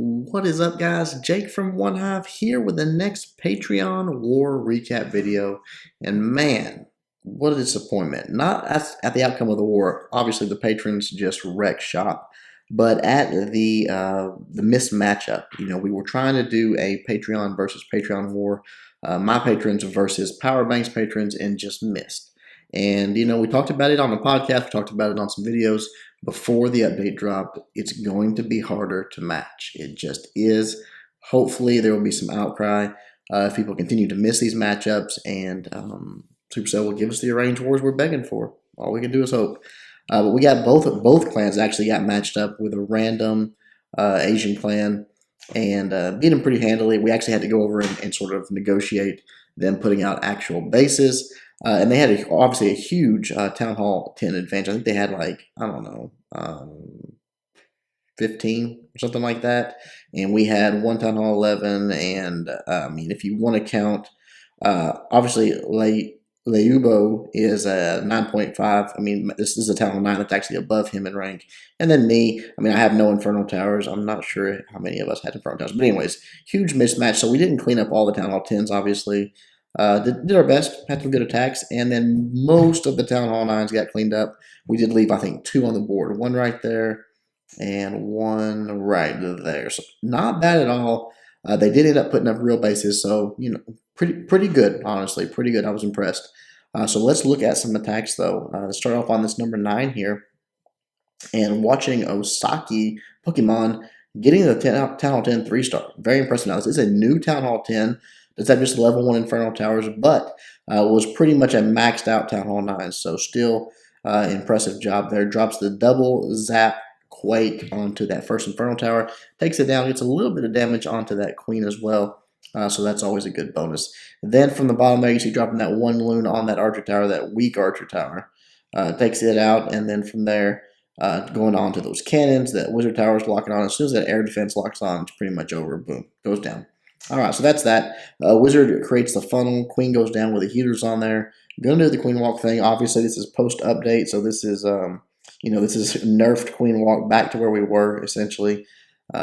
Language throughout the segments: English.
What is up, guys? Jake from OneHive here with the next Patreon War recap video. And man, what a disappointment. Not at the outcome of the war. Obviously, the patrons just wrecked shop. But at the missed matchup. We were trying to do a Patreon versus Patreon war. My patrons versus Power Bank's patrons and just missed. And, we talked about it on the podcast. We talked about it on some videos before the update dropped. It's going to be harder to match. It just is. Hopefully, there will be some outcry if people continue to miss these matchups, and Supercell will give us the arranged wars we're begging for. All we can do is hope. But we got both clans actually got matched up with a random Asian clan and beat them pretty handily. We actually had to go over and sort of negotiate them putting out actual bases. And they had obviously a huge Town Hall 10 advantage. I think they had like, I don't know, 15 or something like that. And we had one Town Hall 11. And if you want to count, obviously Leubo is a 9.5. This is a Town Hall 9 that's actually above him in rank. And then me, I have no Inferno Towers. I'm not sure how many of us had Inferno Towers. But anyways, huge mismatch. So we didn't clean up all the Town Hall 10s, obviously. Did our best, had some good attacks, and then most of the Town Hall 9s got cleaned up. We did leave, I think, 2 on the board. 1 right there and 1 right there. So not bad at all. They did end up putting up real bases, so, pretty good, honestly. Pretty good. I was impressed. So let's look at some attacks, though. Let's start off on this number 9 here. And watching Osaki Pokemon getting the Town Hall 10 3-star. Very impressive. Now, this is a new Town Hall 10. Does have just level 1 Inferno Towers, but was pretty much a maxed out Town Hall 9. So still impressive job there. Drops the double zap Quake onto that first Inferno Tower. Takes it down, gets a little bit of damage onto that Queen as well. So that's always a good bonus. Then from the bottom there, you see dropping that 1 Loon on that Archer Tower, that weak Archer Tower. Takes it out, and then from there, going on to those cannons, that Wizard Tower is locking on. As soon as that air defense locks on, it's pretty much over. Boom, goes down. All right, so that's that. Wizard creates the funnel. Queen goes down with the heaters on there. Going to do the Queen Walk thing. Obviously, this is post-update, so this is, this is nerfed Queen Walk back to where we were, essentially.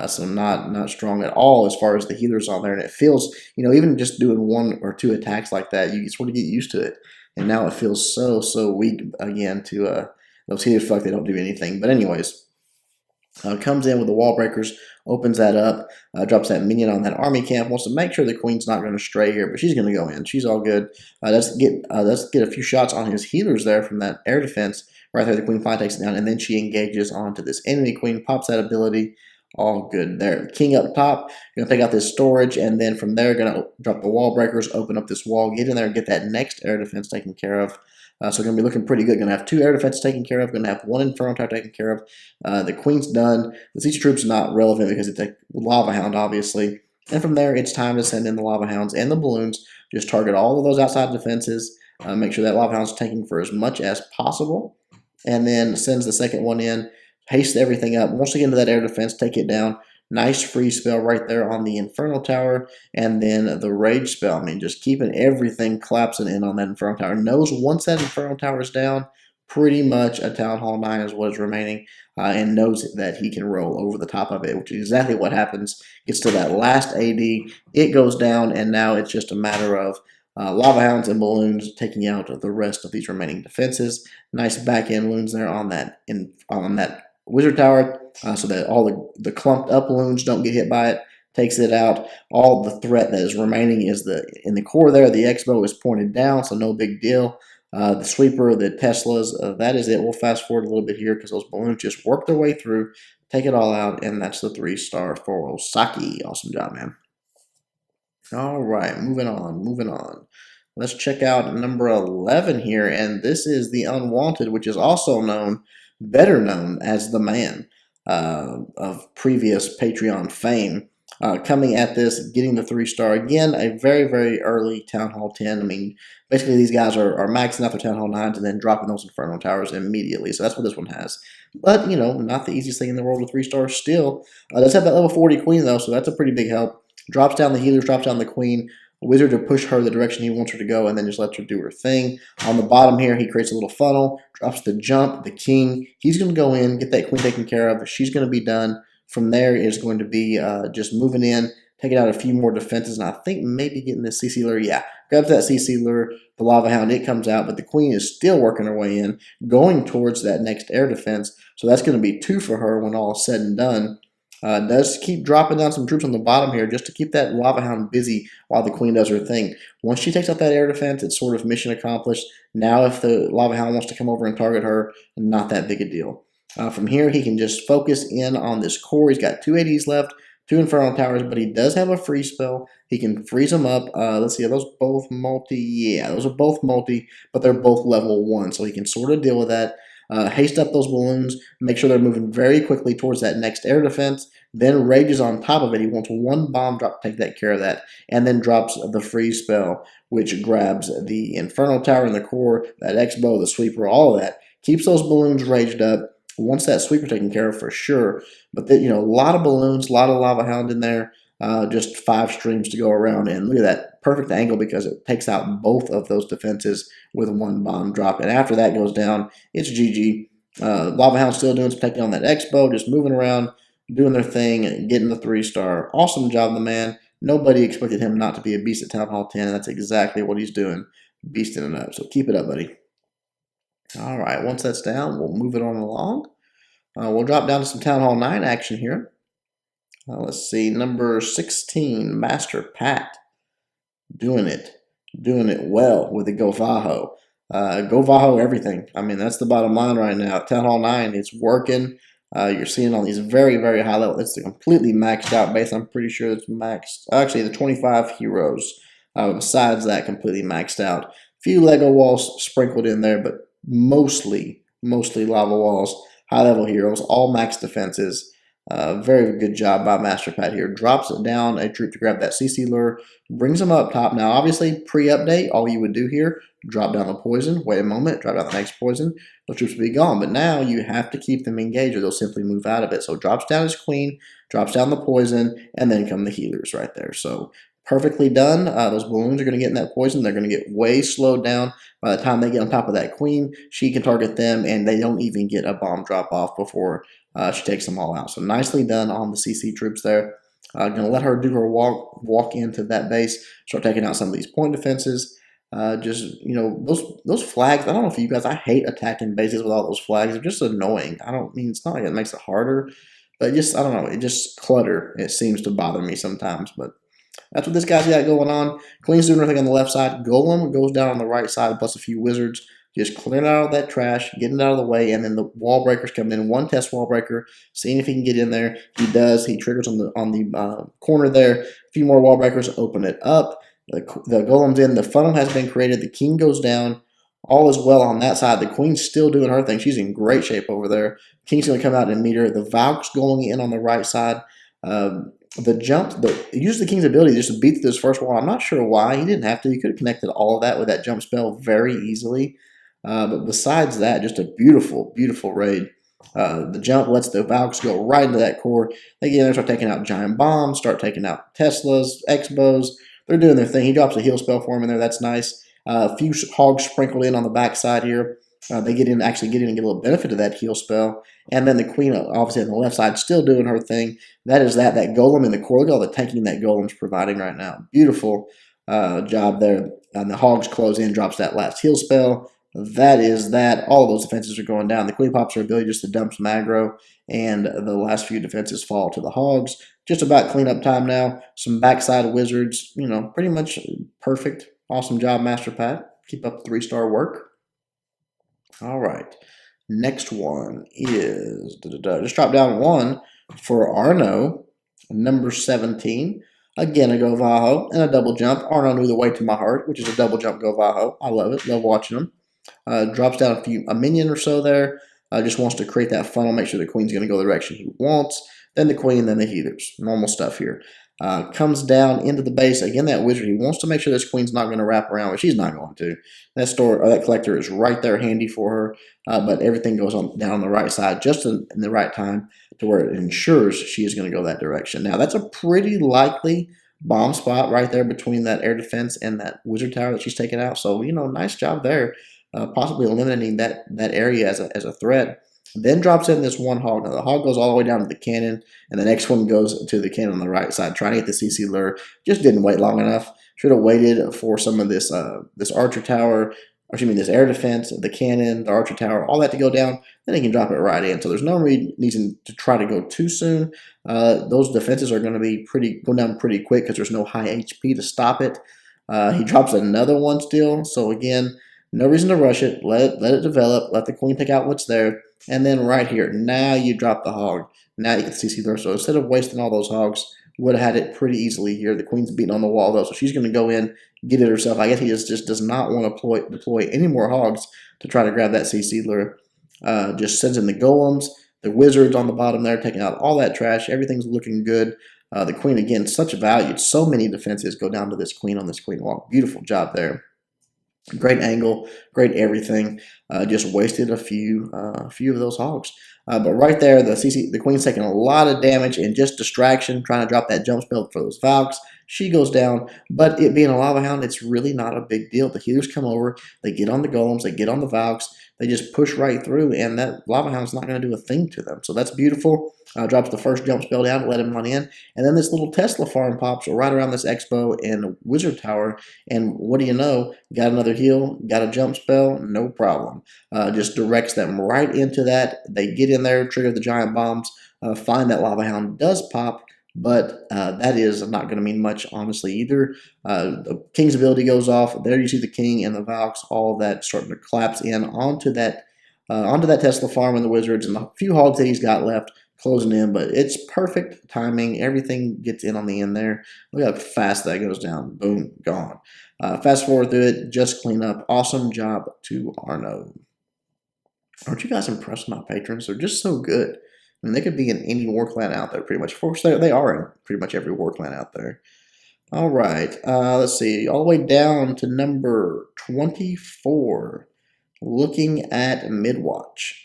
So not strong at all as far as the healers on there. And it feels, even just doing 1 or 2 attacks like that, you sort of get used to it. And now it feels so weak again to those healers feel like they don't do anything. But anyways, comes in with the wall breakers, opens that up, drops that minion on that army camp, wants to make sure the queen's not going to stray here, but she's going to go in. She's all good. Let's get a few shots on his healers there from that air defense. Right there, the queen finally takes it down, and then she engages onto this enemy queen, pops that ability. All good there. King up top, going to take out this storage, and then from there, going to drop the wall breakers, open up this wall, get in there, and get that next air defense taken care of. So going to be looking pretty good. Going to have 2 air defenses taken care of. Going to have 1 Inferno Tower taken care of. The Queen's done. The Siege Troops not relevant because it's a Lava Hound, obviously. And from there, it's time to send in the Lava Hounds and the Balloons. Just target all of those outside defenses. Make sure that Lava Hound's taking for as much as possible. And then sends the second one in. Haste everything up. Once you get into that air defense, take it down. Nice free spell right there on the Inferno Tower. And then the Rage spell. Just keeping everything collapsing in on that Inferno Tower. Knows once that Inferno Tower is down, pretty much a Town Hall 9 is what is remaining. And knows that he can roll over the top of it, which is exactly what happens. Gets to that last AD. It goes down, and now it's just a matter of Lava Hounds and Balloons taking out the rest of these remaining defenses. Nice back-end loons there on that Wizard Tower, so that all the clumped up loons don't get hit by it. Takes it out. All the threat that is remaining is in the core there. The X-Bow is pointed down, so no big deal. The Sweeper, the Teslas, that is it. We'll fast forward a little bit here because those balloons just work their way through, take it all out, and that's the 3-star for Osaki. Awesome job, man. All right, moving on. Let's check out number 11 here, and this is the Unwanted, which is also better known as the Man of previous Patreon fame. Coming at this, getting the 3-star. Again, a very, very early Town Hall 10. Basically these guys are maxing out their Town Hall 9s and then dropping those Inferno Towers immediately. So that's what this one has. But, not the easiest thing in the world with 3-stars still. Does have that level 40 Queen, though, so that's a pretty big help. Drops down the healers, drops down the Queen. Wizard to push her the direction he wants her to go, and then just lets her do her thing. On the bottom here, he creates a little funnel, drops the jump, the king. He's going to go in, get that queen taken care of. She's going to be done. From there is going to be just moving in, taking out a few more defenses, and I think maybe getting the CC lure. Yeah, grabs that CC lure, the lava hound, it comes out, but the queen is still working her way in, going towards that next air defense. So that's going to be 2 for her when all is said and done. Does keep dropping down some troops on the bottom here just to keep that lava hound busy while the queen does her thing. Once she takes out that air defense, it's sort of mission accomplished. Now if the lava hound wants to come over and target her, not that big a deal. From here, he can just focus in on this core. He's got 2 ADs left, 2 Inferno Towers, but he does have a freeze spell. He can freeze them up. Let's see, are those both multi? Yeah, those are both multi, but they're both level 1, so he can sort of deal with that. Haste up those balloons, make sure they're moving very quickly towards that next air defense, then rages on top of it. He wants 1 bomb drop to take that care of that, and then drops the freeze spell, which grabs the Inferno Tower in the core, that X-bow, the sweeper, all of that. Keeps those balloons raged up. Wants that sweeper taken care of for sure. But then, a lot of balloons, a lot of lava hound in there. Just 5 streams to go around, and look at that perfect angle because it takes out both of those defenses with 1 bomb drop. And after that goes down, it's GG. Lava Hound still doing some taking on that X-bow, just moving around, doing their thing, and getting the 3-star. Awesome job, the man. Nobody expected him not to be a beast at Town Hall 10, and that's exactly what he's doing, beasting it up. So keep it up, buddy. All right, once that's down, we'll move it on along. We'll drop down to some Town Hall 9 action here. Let's see, number 16, Master Pat. Doing it well with the Go Vaho. Go Vaho everything. I mean, that's the bottom line right now. Town Hall 9, it's working. You're seeing all these very, very high level. It's a completely maxed out base. I'm pretty sure it's maxed. Actually, the 25 heroes. Besides that, completely maxed out. A few Lego walls sprinkled in there, but mostly lava walls. High level heroes, all max defenses. Very good job by Master Pat here. Drops it down a troop to grab that CC lure, brings them up top. Now, obviously, pre-update, all you would do here, drop down the poison, wait a moment, drop down the next poison, those troops will be gone. But now you have to keep them engaged or they'll simply move out of it. So drops down his queen, drops down the poison, and then come the healers right there. So perfectly done. Those balloons are going to get in that poison. They're going to get way slowed down. By the time they get on top of that queen, she can target them, and they don't even get a bomb drop off before she takes them all out. So nicely done on the CC troops there. Going to let her do her walk into that base, start taking out some of these point defenses. Those flags, I don't know if you guys, I hate attacking bases with all those flags. They're just annoying. It's not like it makes it harder, but I don't know, it just clutter. It seems to bother me sometimes, but that's what this guy's got going on. Queen's doing everything on the left side. Golem goes down on the right side, plus a few wizards. Just clearing out all that trash, getting it out of the way, and then the wall breakers come in. 1 test wall breaker, seeing if he can get in there. He does. He triggers on the corner there. A few more wall breakers, open it up. The golem's in. The funnel has been created. The king goes down. All is well on that side. The queen's still doing her thing. She's in great shape over there. King's going to come out and meet her. The Valk's going in on the right side. Use the king's ability just to beat this first wall. I'm not sure why. He didn't have to. He could have connected all of that with that jump spell very easily. But besides that, just a beautiful, beautiful raid. The jump lets the Valks go right into that core. They get in there, start taking out giant bombs, start taking out Teslas, X-bows. They're doing their thing. He drops a heal spell for him in there. That's nice. A few hogs sprinkled in on the backside here. They actually get in and get a little benefit of that heal spell. And then the queen, obviously on the left side, still doing her thing. That is that golem in the core. Look at all the tanking that golem's providing right now. Beautiful job there. And the hogs close in, drops that last heal spell. That is that. All of those defenses are going down. The queen pops her ability just to dump some aggro, and the last few defenses fall to the hogs. Just about cleanup time now. Some backside wizards, pretty much perfect. Awesome job, Master Pat. Keep up the 3-star work. All right. Next one is, just drop down 1 for Arno, number 17. Again, a Go Vaho and a double jump. Arno knew the way to my heart, which is a double jump Go Vaho. I love it. Love watching them. Drops down a minion or so there. Just wants to create that funnel, make sure the queen's going to go the direction he wants. Then the queen, then the healers. Normal stuff here. Comes down into the base. Again, that wizard, he wants to make sure this queen's not going to wrap around, but she's not going to. That collector is right there handy for her, but everything goes down on the right side just in the right time to where it ensures she is going to go that direction. Now, that's a pretty likely bomb spot right there between that air defense and that wizard tower that she's taken out. So, nice job there. Possibly eliminating that area as a threat. Then drops in this one hog. Now the hog goes all the way down to the cannon, and the next one goes to the cannon on the right side, trying to get the CC lure. Just didn't wait long enough. Should have waited for some of this this archer tower, or excuse me, this air defense, the cannon, the archer tower, all that to go down. Then he can drop it right in. So there's no reason to try to go too soon. Those defenses are going to be go down pretty quick because there's no high HP to stop it. He drops another one still. So again, no reason to rush it. Let it develop. Let the queen pick out what's there. And then right here, now you drop the hog. Now you get the CC there. So instead of wasting all those hogs, would have had it pretty easily here. The queen's beating on the wall though, so she's going to go in, get it herself. I guess he just does not want to deploy any more hogs to try to grab that CC lure. Just sends in the golems, the wizards on the bottom there, taking out all that trash. Everything's looking good. The queen, again, such value. So many defenses go down to this queen on this queen walk. Beautiful job there. Great angle, great everything. Just wasted a few of those hogs. But right there, the queen's taking a lot of damage and just distraction, trying to drop that jump spell for those Valks. She goes down, but it being a lava hound, it's really not a big deal. The healers come over, they get on the golems, they get on the Valks, they just push right through, and that lava hound's not going to do a thing to them. So that's beautiful. Drops the first jump spell down to let him run in, and then this little Tesla farm pops right around this Expo and Wizard Tower, and what do you know? Got another heal, got a jump spell, no problem. Just directs them right into that. They get in there, trigger the giant bombs, find that lava hound does pop, but that is not going to mean much, honestly, either. The king's ability goes off. There you see the king and the Valks, all of that starting to collapse in onto that Tesla farm and the wizards, and the few hogs that he's got left closing in, but it's perfect timing. Everything gets in on the end there. Look how fast that goes down. Boom, gone. Fast forward through it, just clean up. Awesome job to Arno. Aren't you guys impressed with my patrons? They're just so good. I mean, they could be in any war clan out there, pretty much. Of course, they are in pretty much every war clan out there. All right, let's see. All the way down to number 24, looking at Midwatch.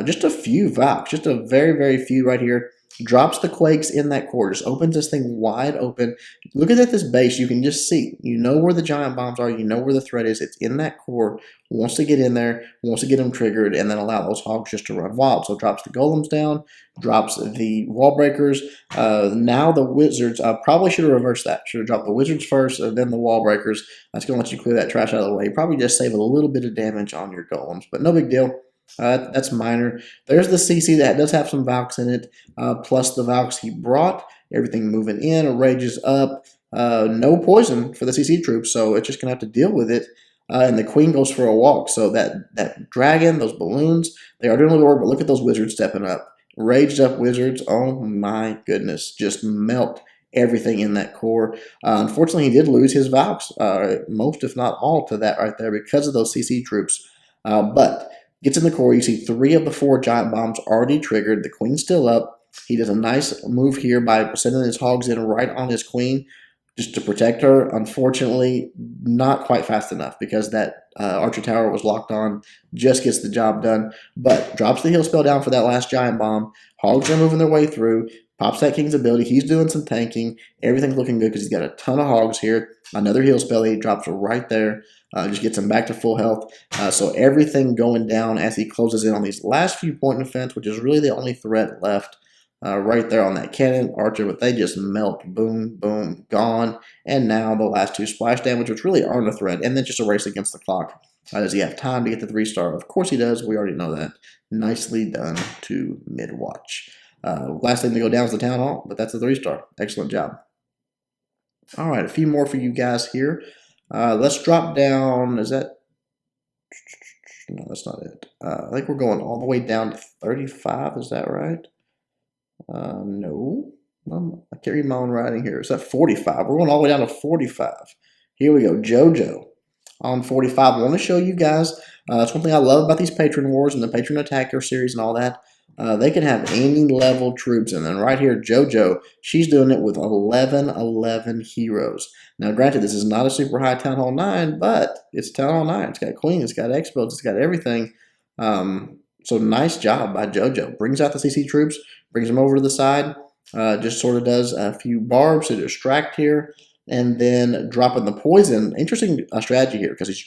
Just a few Valks, just a very, very few right here. Drops the Quakes in that core, just opens this thing wide open. Look at this base, you can just see. You know where the giant bombs are, you know where the threat is. It's in that core, wants to get in there, wants to get them triggered, and then allow those hogs just to run wild. So drops the golems down, drops the wall breakers. Now the wizards, probably should have reversed that. Should have dropped the wizards first, and then the wall breakers. That's going to let you clear that trash out of the way. Probably just save a little bit of damage on your golems, but no big deal. That's minor. There's the CC that does have some Valks in it, plus the Valks he brought. Everything moving in, rages up. No poison for the CC troops, so it's just going to have to deal with it. And the queen goes for a walk. So that dragon, those balloons, they are doing a little work, but look at those wizards stepping up. Raged up wizards, oh my goodness, just melt everything in that core. Unfortunately, he did lose his Valks, most if not all to that right there because of those CC troops. But gets in the core, you see 3 of the 4 giant bombs already triggered. The queen's still up. He does a nice move here by sending his hogs in right on his queen just to protect her. Unfortunately, not quite fast enough because that archer tower was locked on. Just gets the job done, but drops the heal spell down for that last giant bomb. Hogs are moving their way through. Pops that king's ability. He's doing some tanking. Everything's looking good because he's got a ton of hogs here. Another heal spell. He drops right there. Just gets him back to full health. So everything going down as he closes in on these last few point defense, which is really the only threat left. Right there on that cannon, archer, but they just melt. Boom, boom, gone. And now the last 2 splash damage, which really aren't a threat. And then just a race against the clock. Does he have time to get the 3-star? Of course he does. We already know that. Nicely done to Midwatch. Last thing to go down is the Town Hall, but that's a 3-star. Excellent job. All right, a few more for you guys here. Let's drop down. Is that? No, that's not it. I think we're going all the way down to 35. Is that right? No. I can't read my own writing here. Is that 45? We're going all the way down to 45. Here we go. JoJo on 45. I want to show you guys. That's one thing I love about these Patron Wars and the Patron Attacker series and all that. They can have any level troops. And then right here, JoJo, she's doing it with 11 heroes. Now, granted, this is not a super high Town Hall 9, but it's Town Hall 9. It's got Queen, it's got Expos, it's got everything. So nice job by JoJo. Brings out the CC troops, brings them over to the side, just sort of does a few barbs to distract here, and then dropping the poison. Interesting strategy here because she's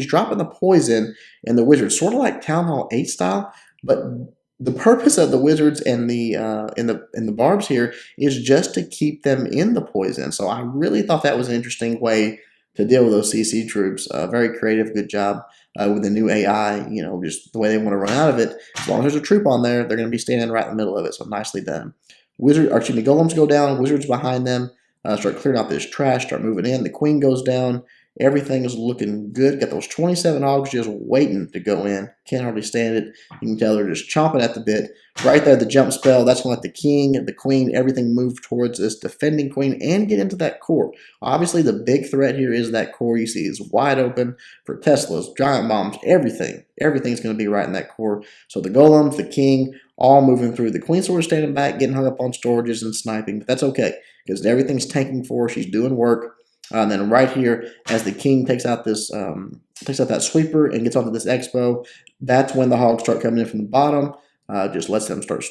dropping the poison in the wizard, sort of like Town Hall 8 style, but the purpose of the wizards and the barbs here is just to keep them in the poison. So I really thought that was an interesting way to deal with those CC troops. Very creative, good job with the new AI. You know, just the way they want to run out of it. As long as there's a troop on there, they're going to be standing right in the middle of it. So nicely done. Golems go down. Wizards behind them start clearing out this trash. Start moving in. The queen goes down. Everything is looking good. Got those 27 hogs just waiting to go in. Can't hardly stand it. You can tell they're just chomping at the bit. Right there, the jump spell. That's going to let the king, the queen, everything move towards this defending queen and get into that core. Obviously, the big threat here is that core you see is wide open for Teslas, giant bombs, everything. Everything's going to be right in that core. So the golems, the king, all moving through. The queen sort of standing back, getting hung up on storages and sniping. But that's okay because everything's tanking for her. She's doing work. And then right here, as the king takes out that sweeper and gets onto this expo, that's when the hogs start coming in from the bottom. Just lets them start,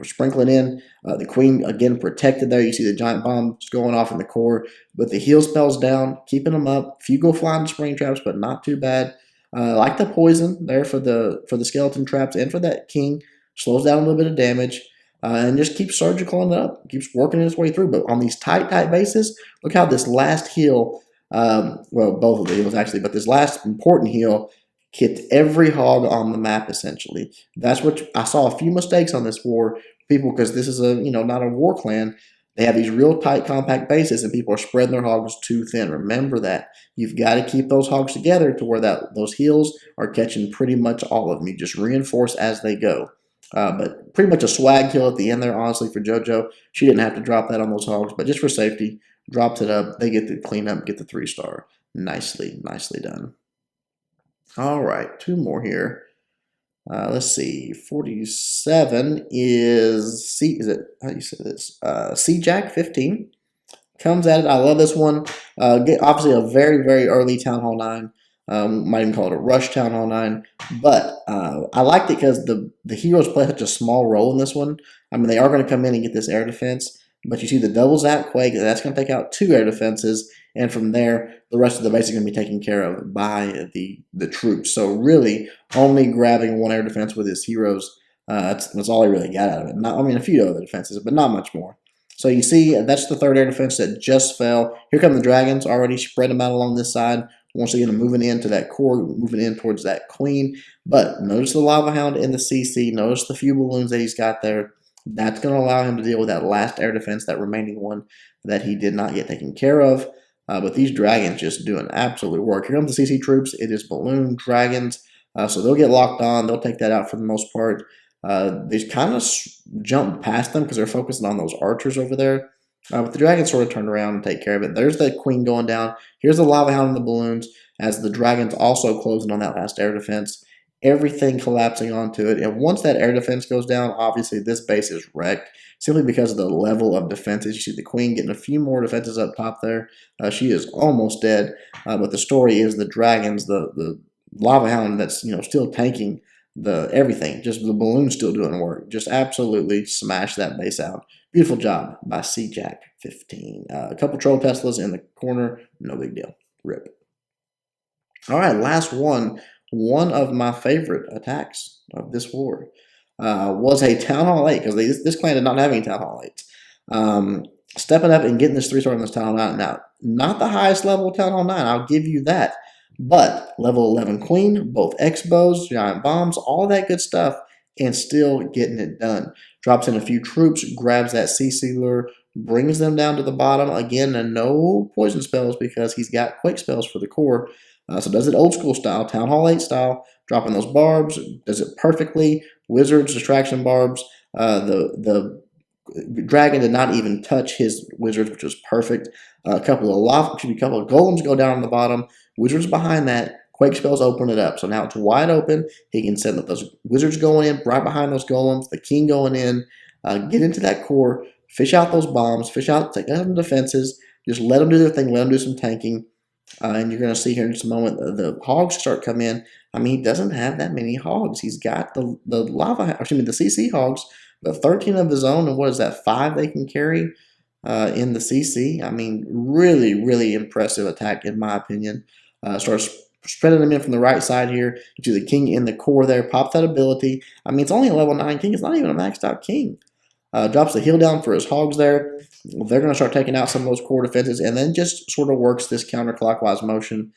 sprinkling in. The queen again protected there. You see the giant bombs going off in the core, but the heal spells down, keeping them up. Few go flying spring traps, but not too bad. Like the poison there for the skeleton traps and for that king, slows down a little bit of damage. And just keeps surgicling it up, keeps working its way through. But on these tight bases, look how this last heal, well, both of the heals actually, but this last important heal hit every hog on the map essentially. That's what I saw a few mistakes on this war, people, because this is not a war clan. They have these real tight, compact bases, and people are spreading their hogs too thin. Remember that. You've got to keep those hogs together to where those heals are catching pretty much all of them. You just reinforce as they go. But pretty much a swag kill at the end there, honestly, for JoJo. She didn't have to drop that on those hogs, but just for safety, dropped it up. They get the clean up, get the 3-star. Nicely done. All right, 2 more here. Let's see. 47 is how do you say this? C-Jack 15 comes at it. I love this one. Obviously, a very, very early Town Hall 9. Might even call it a rush Town Hall 9. But I liked it because the heroes play such a small role in this one. I mean, they are going to come in and get this air defense. But you see the double zap quake. That's going to take out 2 air defenses. And from there, the rest of the base is going to be taken care of by the troops. So really, only grabbing 1 air defense with his heroes. That's all he really got out of it. A few other defenses, but not much more. So you see, that's the 3rd air defense that just fell. Here come the dragons, already spread them out along this side. Once again, moving into that core, moving in towards that queen. But notice the lava hound in the CC. Notice the few balloons that he's got there. That's going to allow him to deal with that last air defense, that remaining one that he did not get taken care of. But these dragons just doing absolute work. Here comes the CC troops. It is balloon dragons. So they'll get locked on. They'll take that out for the most part. They kind of jump past them because they're focusing on those archers over there. But the dragons sort of turn around and take care of it. There's the queen going down. Here's the lava hound and the balloons as the dragons also closing on that last air defense. Everything collapsing onto it. And once that air defense goes down, obviously this base is wrecked simply because of the level of defenses. You see the queen getting a few more defenses up top there. She is almost dead. But the story is the dragons, the lava hound that's still tanking everything. Just the balloons still doing work. Just absolutely smash that base out. Beautiful job by C-Jack 15. A couple troll Teslas in the corner. No big deal. Rip. All right, last one. One of my favorite attacks of this war was a Town Hall 8, because this clan did not have any Town Hall 8s. Stepping up and getting this 3-star in this Town Hall 9. Now, not the highest level Town Hall 9, I'll give you that. But level 11 queen, both X-bows, giant bombs, all that good stuff, and still getting it done. Drops in a few troops, grabs that CC lure, brings them down to the bottom. Again, and no poison spells because he's got quake spells for the core. So does it old school style, Town Hall 8 style, dropping those barbs, does it perfectly. Wizards, distraction barbs. The dragon did not even touch his wizards, which was perfect. A couple of golems go down on the bottom. Wizards behind that. Quake spells open it up. So now it's wide open. He can send those wizards going in right behind those golems. The king going in. Get into that core. Fish out those bombs. Take out some defenses. Just let them do their thing. Let them do some tanking. And you're going to see here in just a moment the hogs start coming in. I mean, he doesn't have that many hogs. He's got the CC hogs, but 13 of his own. And what is that, 5 they can carry in the CC? I mean, really, really impressive attack in my opinion. Starts spreading them in from the right side here. Do the king in the core there. Pop that ability. I mean, it's only a level 9 king. It's not even a maxed out king. Drops the heal down for his hogs there. They're going to start taking out some of those core defenses, and then just sort of works this counterclockwise motion,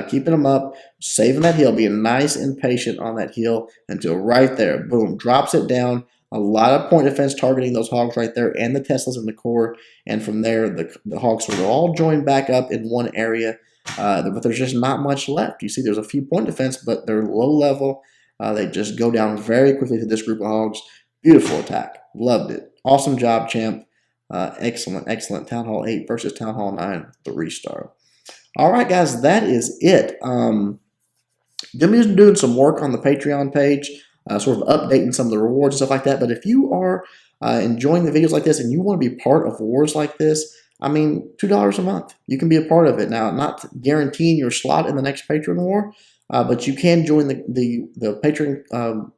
keeping them up, saving that heal, being nice and patient on that heal until right there, boom, drops it down. A lot of point defense targeting those hogs right there and the Teslas in the core, and from there the hogs sort of all join back up in one area, but there's just not much left. You see there's a few point defense, but they're low level. They just go down very quickly to this group of hogs. Beautiful attack. Loved it. Awesome job, champ. Excellent, excellent. Town Hall 8 versus Town Hall 9, 3-star. All right, guys, that is it. Going to be doing some work on the Patreon page, sort of updating some of the rewards and stuff like that. But if you are enjoying the videos like this and you want to be part of wars like this, I mean, $2 a month. You can be a part of it. Now, not guaranteeing your slot in the next Patreon war, but you can join the Patreon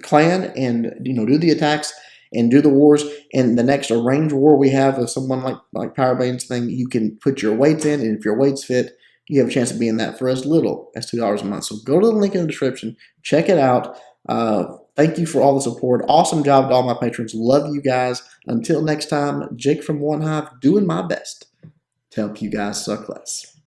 clan and do the attacks and do the wars. In the next arranged war we have with someone like Powerbane's thing, you can put your weights in, and if your weights fit, you have a chance of being that for as little as $2 a month. So go to the link in the description, check it out. Thank you for all the support. Awesome job to all my patrons. Love you guys. Until next time, Jake from OneHive, doing my best to help you guys suck less.